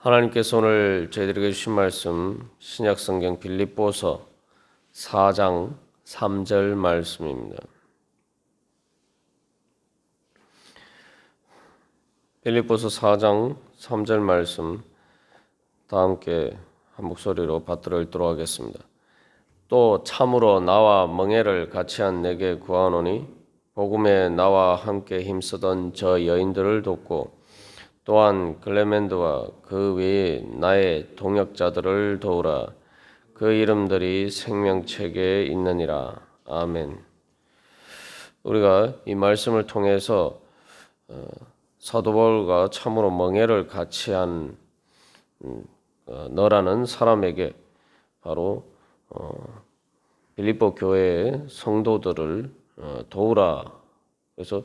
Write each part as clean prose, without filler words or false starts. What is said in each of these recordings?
하나님께서 오늘 저희들에게 주신 말씀 신약성경 빌립보서 4장 3절 말씀입니다. 빌립보서 4장 3절 말씀 다 함께 한 목소리로 받들어 읽도록 하겠습니다. 또 참으로 나와 멍에를 같이 한 내게 구하노니 복음에 나와 함께 힘쓰던 저 여인들을 돕고 또한 클레멘드와 그 외에 나의 동역자들을 도우라. 그 이름들이 생명책에 있느니라. 아멘. 우리가 이 말씀을 통해서 사도 바울과 참으로 멍에를 같이 한 너라는 사람에게 바로 빌립보 교회의 성도들을 도우라. 그래서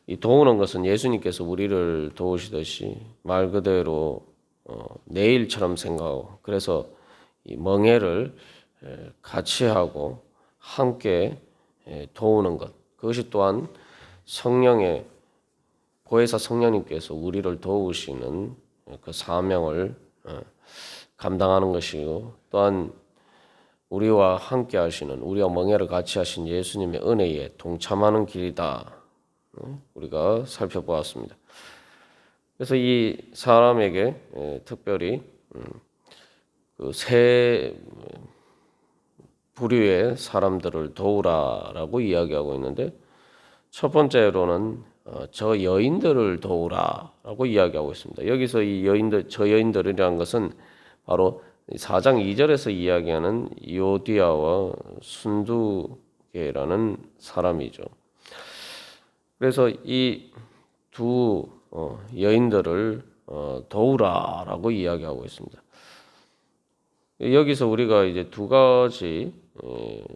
이 도우는 것은 예수님께서 우리를 도우시듯이 말 그대로 내 일처럼 생각하고, 그래서 이 멍에를 같이 하고 함께 도우는 것, 그것이 또한 성령의 보혜사 성령님께서 우리를 도우시는 그 사명을 감당하는 것이고, 또한 우리와 함께 하시는, 우리와 멍에를 같이 하신 예수님의 은혜에 동참하는 길이다, 우리가 살펴보았습니다. 그래서 이 사람에게 특별히 그 세 부류의 사람들을 도우라라고 이야기하고 있는데, 첫 번째로는 저 여인들을 도우라라고 이야기하고 있습니다. 여기서 이 여인들, 저 여인들이라는 것은 바로 4장 2절에서 이야기하는 요디아와 순두계라는 사람이죠. 그래서 이 두 여인들을 도우라라고 이야기하고 있습니다. 여기서 우리가 이제 두 가지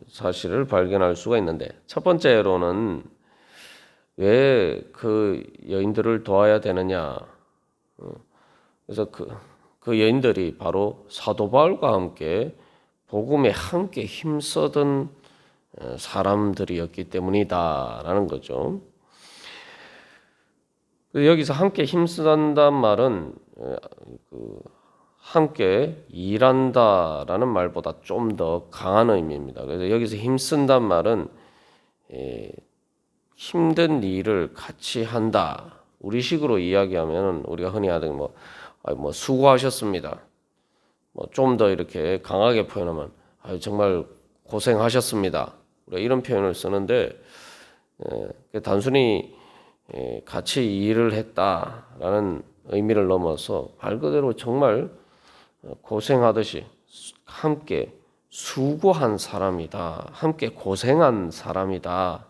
사실을 발견할 수가 있는데, 첫 번째로는 왜 그 여인들을 도와야 되느냐. 그래서 그 여인들이 바로 사도 바울과 함께 복음에 함께 힘쓰던 사람들이었기 때문이다라는 거죠. 여기서 함께 힘쓰단다는 말은 함께 일한다라는 말보다 좀 더 강한 의미입니다. 그래서 여기서 힘쓴단 말은 힘든 일을 같이 한다. 우리식으로 이야기하면 우리가 흔히 하던 뭐 수고하셨습니다. 좀 더 이렇게 강하게 표현하면 정말 고생하셨습니다. 우리가 이런 표현을 쓰는데, 단순히 같이 일을 했다라는 의미를 넘어서 말 그대로 정말 고생하듯이 함께 수고한 사람이다, 함께 고생한 사람이다.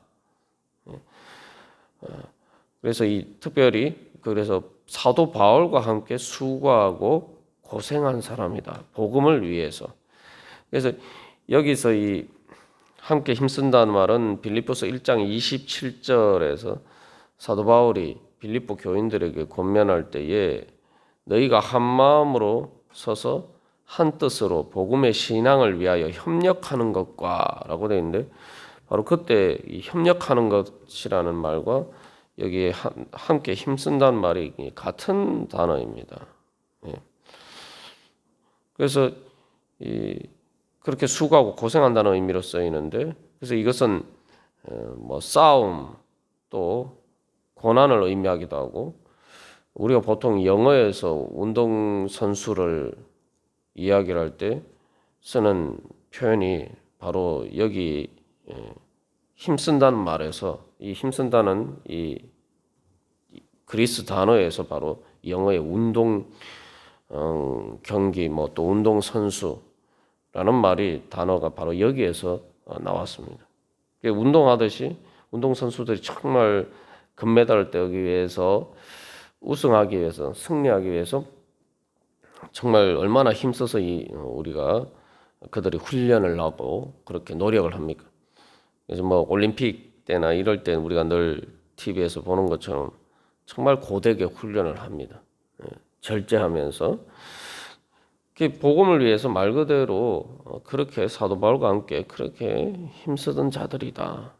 그래서 특별히 그래서 사도 바울과 함께 수고하고 고생한 사람이다, 복음을 위해서. 그래서 여기서 이 함께 힘쓴다는 말은 빌립보서 1장 27절에서 사도 바울이 빌립보 교인들에게 권면할 때에 너희가 한 마음으로 서서 한 뜻으로 복음의 신앙을 위하여 협력하는 것과 라고 되어 있는데, 바로 그때 이 협력하는 것이라는 말과 여기에 함께 힘쓴다는 말이 같은 단어입니다. 그래서 그렇게 수고하고 고생한다는 의미로 쓰이는데, 그래서 이것은 싸움 또 고난을 의미하기도 하고, 우리가 보통 영어에서 운동선수를 이야기를 할 때 쓰는 표현이 바로 여기 힘쓴다는 말에서, 이 힘쓴다는 이 그리스 단어에서 바로 영어의 운동 경기 또 운동선수라는 말이 단어가 바로 여기에서 나왔습니다. 운동하듯이 운동선수들이 정말 금메달을 따기 위해서, 우승하기 위해서, 승리하기 위해서 정말 얼마나 힘써서 우리가 그들이 훈련을 하고 그렇게 노력을 합니까? 그래서 올림픽 때나 이럴 때 우리가 늘 TV에서 보는 것처럼 정말 고되게 훈련을 합니다. 절제하면서. 복음을 위해서 말 그대로 그렇게 사도 바울과 함께 그렇게 힘쓰던 자들이다.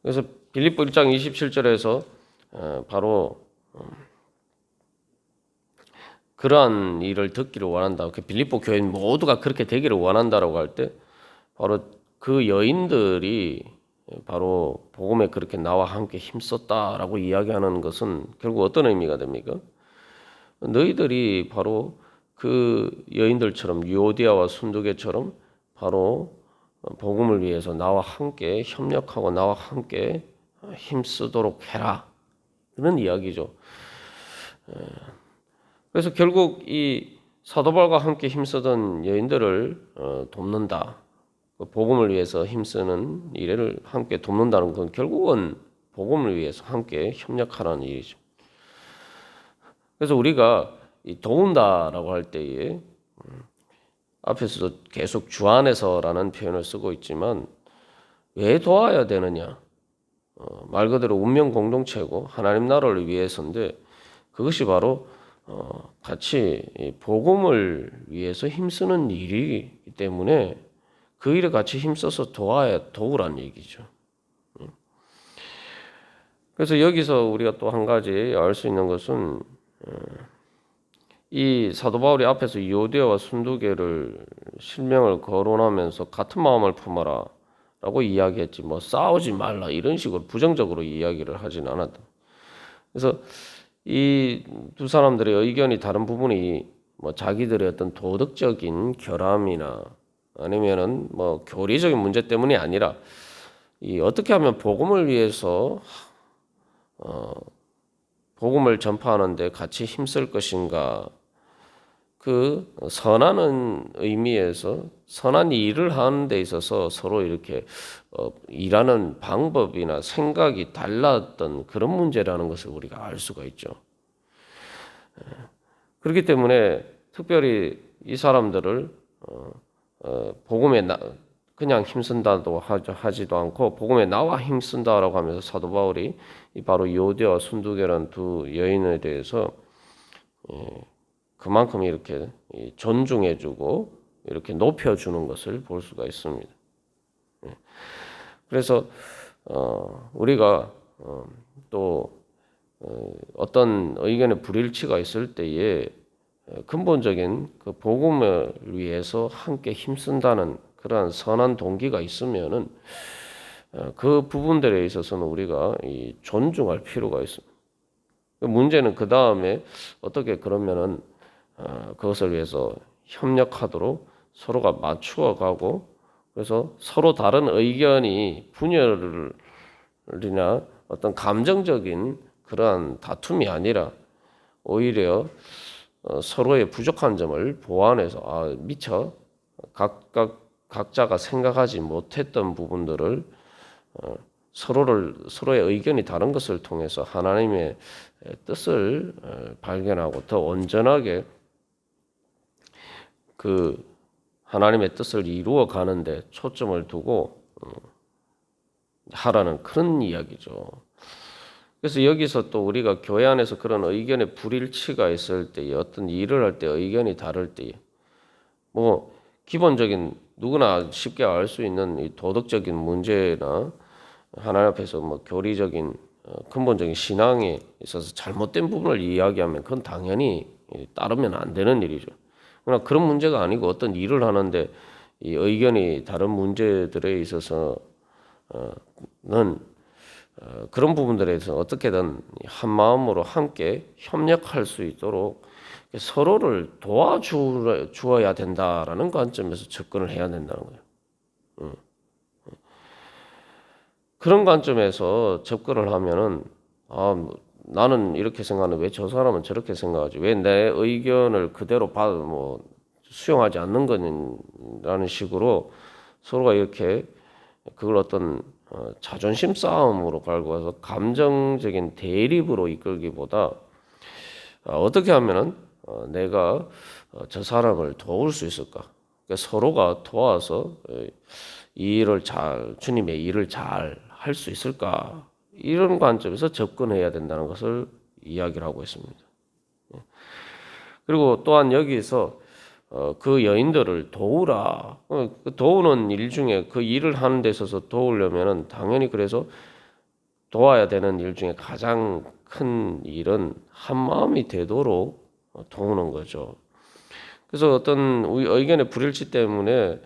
그래서 빌립보 1장 27절에서 바로 그러한 일을 듣기를 원한다. 그 빌립보 교인 모두가 그렇게 되기를 원한다라고 할 때 바로 그 여인들이 바로 복음에 그렇게 나와 함께 힘썼다라고 이야기하는 것은 결국 어떤 의미가 됩니까? 너희들이 바로 그 여인들처럼 유오디아와 순두계처럼 바로 복음을 위해서 나와 함께 협력하고 나와 함께 힘쓰도록 해라. 그런 이야기죠. 그래서 결국 이 사도 바울과 함께 힘쓰던 여인들을 돕는다. 복음을 위해서 힘쓰는 일을 함께 돕는다는 건 결국은 복음을 위해서 함께 협력하라는 일이죠. 그래서 우리가 이 도운다라고 할 때에 앞에서도 계속 주 안에서라는 표현을 쓰고 있지만 왜 도와야 되느냐? 말 그대로 운명 공동체고 하나님 나라를 위해서인데 그것이 바로 같이 복음을 위해서 힘쓰는 일이기 때문에 그 일에 같이 힘써서 도우란 얘기죠. 그래서 여기서 우리가 또 한 가지 알 수 있는 것은 이 사도 바울이 앞에서 유오디아와 순두계를 실명을 거론하면서 같은 마음을 품어라 라고 이야기했지 뭐 싸우지 말라 이런 식으로 부정적으로 이야기를 하진 않았다. 그래서 이 두 사람들의 의견이 다른 부분이 뭐 자기들의 어떤 도덕적인 결함이나 아니면은 뭐 교리적인 문제 때문이 아니라 이 어떻게 하면 복음을 위해서 복음을 전파하는데 같이 힘쓸 것인가 그 선한 의미에서 선한 일을 하는 데 있어서 서로 이렇게 일하는 방법이나 생각이 달랐던 그런 문제라는 것을 우리가 알 수가 있죠. 그렇기 때문에 특별히 이 사람들을 복음에 그냥 힘쓴다도 하지도 않고 복음에 나와 힘쓴다라고 하면서 사도 바울이 바로 요디아와 순두계라는 두 여인에 대해서 그만큼 이렇게 존중해주고 이렇게 높여주는 것을 볼 수가 있습니다. 그래서 우리가 또 어떤 의견의 불일치가 있을 때에 근본적인 그 복음을 위해서 함께 힘쓴다는 그러한 선한 동기가 있으면은 그 부분들에 있어서는 우리가 존중할 필요가 있습니다. 문제는 그 다음에 어떻게 그러면은 그것을 위해서 협력하도록 서로가 맞추어가고 그래서 서로 다른 의견이 분열이나 어떤 감정적인 그러한 다툼이 아니라 오히려 서로의 부족한 점을 보완해서 미처 각자가 생각하지 못했던 부분들을 서로의 의견이 다른 것을 통해서 하나님의 뜻을 발견하고 더 온전하게 그 하나님의 뜻을 이루어 가는데 초점을 두고 하라는 그런 이야기죠. 그래서 여기서 또 우리가 교회 안에서 그런 의견의 불일치가 있을 때 어떤 일을 할 때 의견이 다를 때 뭐 기본적인 누구나 쉽게 알 수 있는 이 도덕적인 문제나 하나님 앞에서 뭐 교리적인 근본적인 신앙에 있어서 잘못된 부분을 이야기하면 그건 당연히 따르면 안 되는 일이죠. 그러나 그런 문제가 아니고 어떤 일을 하는데 이 의견이 다른 문제들에 있어서는 그런 부분들에 대해서 어떻게든 한 마음으로 함께 협력할 수 있도록 서로를 도와주어야 된다라는 관점에서 접근을 해야 된다는 거예요. 그런 관점에서 접근을 하면은 나는 이렇게 생각하는데 왜 저 사람은 저렇게 생각하지? 왜 내 의견을 그대로 수용하지 않는 거냐라는 식으로 서로가 이렇게 그걸 어떤 자존심 싸움으로 갈고 와서 감정적인 대립으로 이끌기보다 어떻게 하면은 내가 저 사람을 도울 수 있을까? 그러니까 서로가 도와서 이 일을 주님의 일을 잘 할 수 있을까? 이런 관점에서 접근해야 된다는 것을 이야기를 하고 있습니다. 그리고 또한 여기서 그 여인들을 도우라. 그 도우는 일 중에 그 일을 하는 데 있어서 도우려면은 당연히 그래서 도와야 되는 일 중에 가장 큰 일은 한 마음이 되도록 도우는 거죠. 그래서 어떤 의견의 불일치 때문에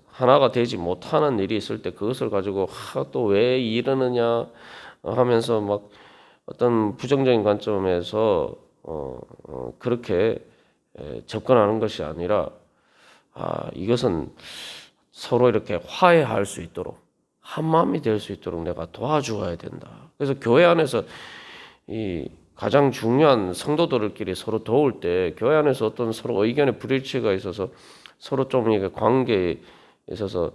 하나가 되지 못하는 일이 있을 때 그것을 가지고 또 왜 이러느냐 하면서 막 어떤 부정적인 관점에서 그렇게 접근하는 것이 아니라 이것은 서로 이렇게 화해할 수 있도록 한 마음이 될 수 있도록 내가 도와주어야 된다. 그래서 교회 안에서 이 가장 중요한 성도들끼리 서로 도울 때 교회 안에서 어떤 서로 의견의 불일치가 있어서 서로 좀 이게 관계에 있어서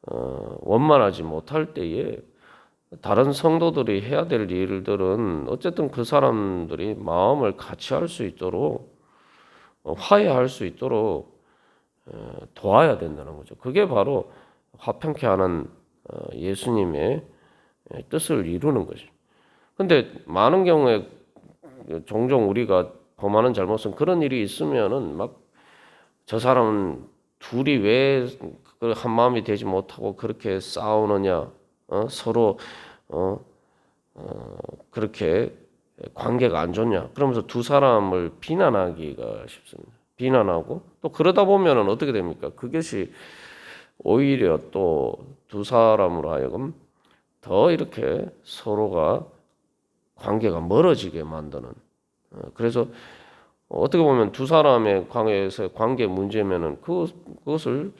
원만하지 못할 때에 다른 성도들이 해야 될 일들은 어쨌든 그 사람들이 마음을 같이 할 수 있도록 화해할 수 있도록 도와야 된다는 거죠. 그게 바로 화평케 하는 예수님의 뜻을 이루는 거죠. 근데 많은 경우에 종종 우리가 범하는 잘못은 그런 일이 있으면은 막 저 사람은 둘이 왜 한 마음이 되지 못하고 그렇게 싸우느냐, 서로 그렇게 관계가 안 좋냐, 그러면서 두 사람을 비난하기가 쉽습니다. 비난하고 또 그러다 보면은 어떻게 됩니까? 그것이 오히려 또 두 사람으로 하여금 더 이렇게 서로가 관계가 멀어지게 만드는. 그래서 어떻게 보면 두 사람의 관계 문제면은 그것을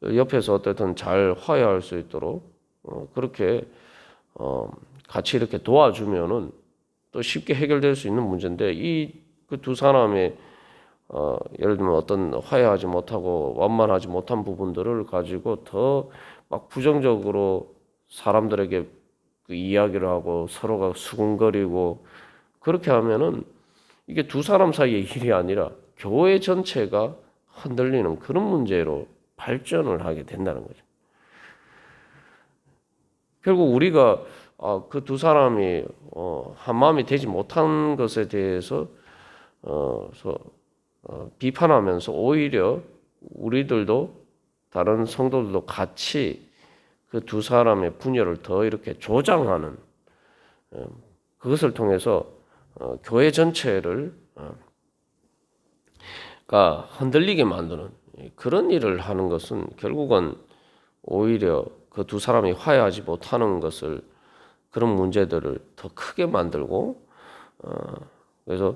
옆에서 어쨌든 잘 화해할 수 있도록 그렇게 같이 이렇게 도와주면은 또 쉽게 해결될 수 있는 문제인데 이 그 두 사람의 예를 들면 어떤 화해하지 못하고 완만하지 못한 부분들을 가지고 더 막 부정적으로 사람들에게 그 이야기를 하고 서로가 수군거리고 그렇게 하면은 이게 두 사람 사이의 일이 아니라 교회 전체가 흔들리는 그런 문제로 발전을 하게 된다는 거죠. 결국 우리가 그 두 사람이 한 마음이 되지 못한 것에 대해서 비판하면서 오히려 우리들도 다른 성도들도 같이 그 두 사람의 분열을 더 이렇게 조장하는 그것을 통해서 교회 전체를 가 흔들리게 만드는 그런 일을 하는 것은 결국은 오히려 그 두 사람이 화해하지 못하는 것을 그런 문제들을 더 크게 만들고 그래서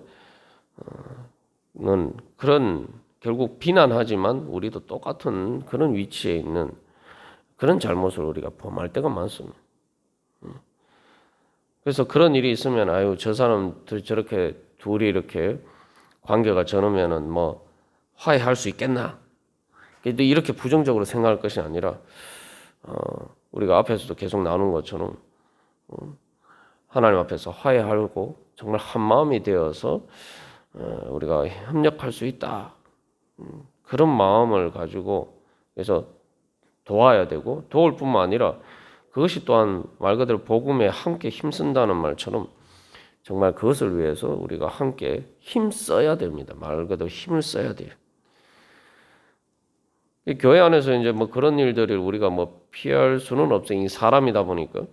는 그런 결국 비난하지만 우리도 똑같은 그런 위치에 있는 그런 잘못을 우리가 범할 때가 많습니다. 그래서 그런 일이 있으면 아유 저 사람들 저렇게 둘이 이렇게 관계가 저러면은 뭐 화해할 수 있겠나? 이렇게 부정적으로 생각할 것이 아니라 우리가 앞에서도 계속 나눈 것처럼 하나님 앞에서 화해하고 정말 한 마음이 되어서 우리가 협력할 수 있다. 그런 마음을 가지고 그래서 도와야 되고 도울 뿐만 아니라 그것이 또한 말 그대로 복음에 함께 힘쓴다는 말처럼 정말 그것을 위해서 우리가 함께 힘써야 됩니다. 말 그대로 힘을 써야 돼요. 교회 안에서 이제 뭐 그런 일들을 우리가 뭐 피할 수는 없어요. 이 사람이다 보니까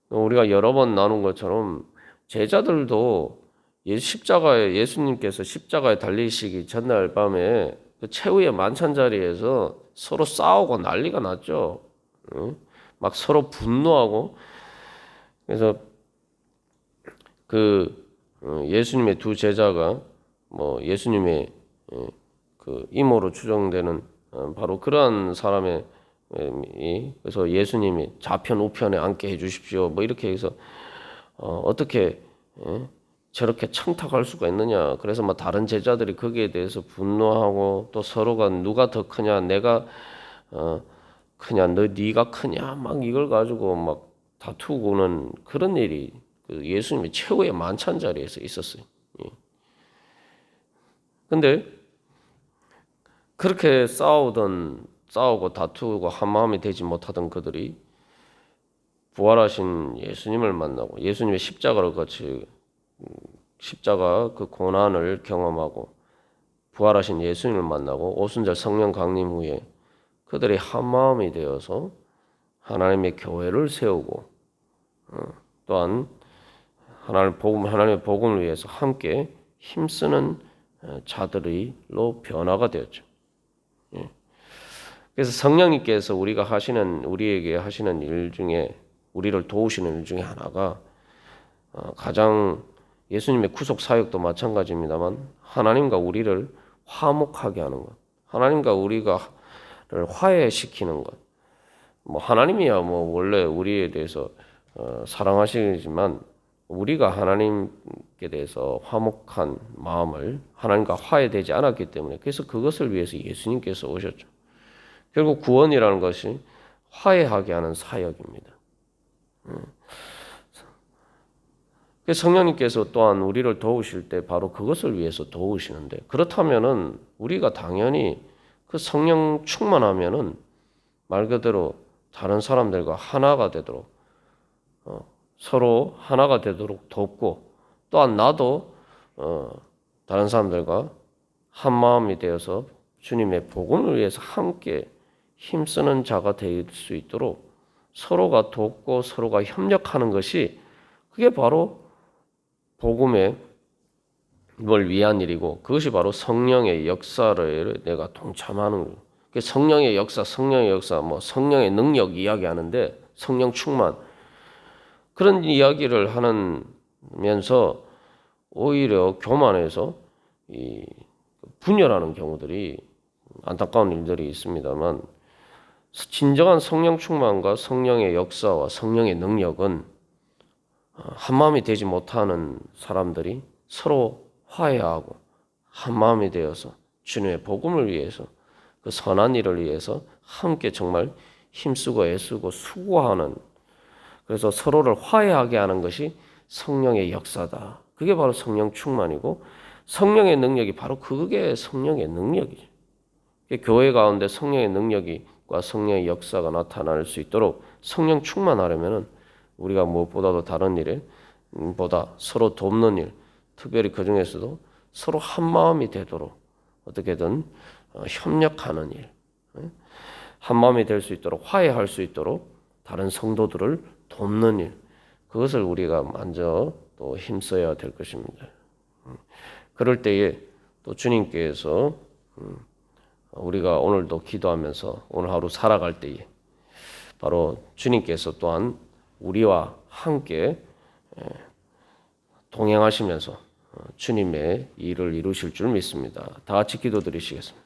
우리가 여러 번 나눈 것처럼 제자들도 예수님께서 십자가에 달리시기 전날 밤에 그 최후의 만찬 자리에서 서로 싸우고 난리가 났죠. 막 서로 분노하고 그래서 그 예수님의 두 제자가 뭐 예수님의 그 이모로 추정되는 바로 그러한 사람의 그래서 예수님이 좌편 우편에 앉게 해주십시오. 뭐 이렇게 해서 어떻게 저렇게 청탁할 수가 있느냐. 그래서 뭐 다른 제자들이 거기에 대해서 분노하고 또 서로가 누가 더 크냐, 내가 크냐, 네가 크냐, 막 이걸 가지고 막 다투고는 그런 일이 그 예수님의 최후의 만찬 자리에서 있었어요. 근데 그렇게 싸우고 다투고 한 마음이 되지 못하던 그들이 부활하신 예수님을 만나고 예수님의 십자가를 같이 십자가 그 고난을 경험하고 부활하신 예수님을 만나고 오순절 성령 강림 후에 그들이 한 마음이 되어서 하나님의 교회를 세우고 또한 하나님의 복음을 위해서 함께 힘쓰는 자들로 변화가 되었죠. 예. 그래서 성령님께서 우리에게 하시는 일 중에 우리를 도우시는 일 중에 하나가 가장 예수님의 구속 사역도 마찬가지입니다만 하나님과 우리를 화목하게 하는 것, 하나님과 우리가를 화해시키는 것. 뭐 하나님이야 뭐 원래 우리에 대해서 사랑하시지만 우리가 하나님께 대해서 화목한 마음을 하나님과 화해되지 않았기 때문에 그래서 그것을 위해서 예수님께서 오셨죠. 결국 구원이라는 것이 화해하게 하는 사역입니다. 성령님께서 또한 우리를 도우실 때 바로 그것을 위해서 도우시는데 그렇다면은 우리가 당연히 그 성령 충만하면은 말 그대로 다른 사람들과 하나가 되도록 서로 하나가 되도록 돕고 또한 나도 다른 사람들과 한 마음이 되어서 주님의 복음을 위해서 함께 힘쓰는 자가 될 수 있도록 서로가 돕고 서로가 협력하는 것이 그게 바로 복음의 걸 위한 일이고 그것이 바로 성령의 역사를 내가 동참하는 거예요. 성령의 역사, 뭐 성령의 능력 이야기하는데 성령 충만 그런 이야기를 하면서 오히려 교만해서 이 분열하는 경우들이 안타까운 일들이 있습니다만 진정한 성령 충만과 성령의 역사와 성령의 능력은 한 마음이 되지 못하는 사람들이 서로 화해하고 한 마음이 되어서 주님의 복음을 위해서 그 선한 일을 위해서 함께 정말 힘쓰고 애쓰고 수고하는 그래서 서로를 화해하게 하는 것이 성령의 역사다. 그게 바로 성령 충만이고 성령의 능력이 바로 그게 성령의 능력이죠. 교회 가운데 성령의 능력과 성령의 역사가 나타날 수 있도록 성령 충만하려면은 우리가 무엇보다도 다른 일에 보다 서로 돕는 일, 특별히 그 중에서도 서로 한 마음이 되도록 어떻게든 협력하는 일, 한 마음이 될 수 있도록 화해할 수 있도록 다른 성도들을 돕는 일, 그것을 우리가 먼저 또 힘써야 될 것입니다. 그럴 때에 또 주님께서 우리가 오늘도 기도하면서 오늘 하루 살아갈 때에 바로 주님께서 또한 우리와 함께 동행하시면서 주님의 일을 이루실 줄 믿습니다. 다 같이 기도드리시겠습니다.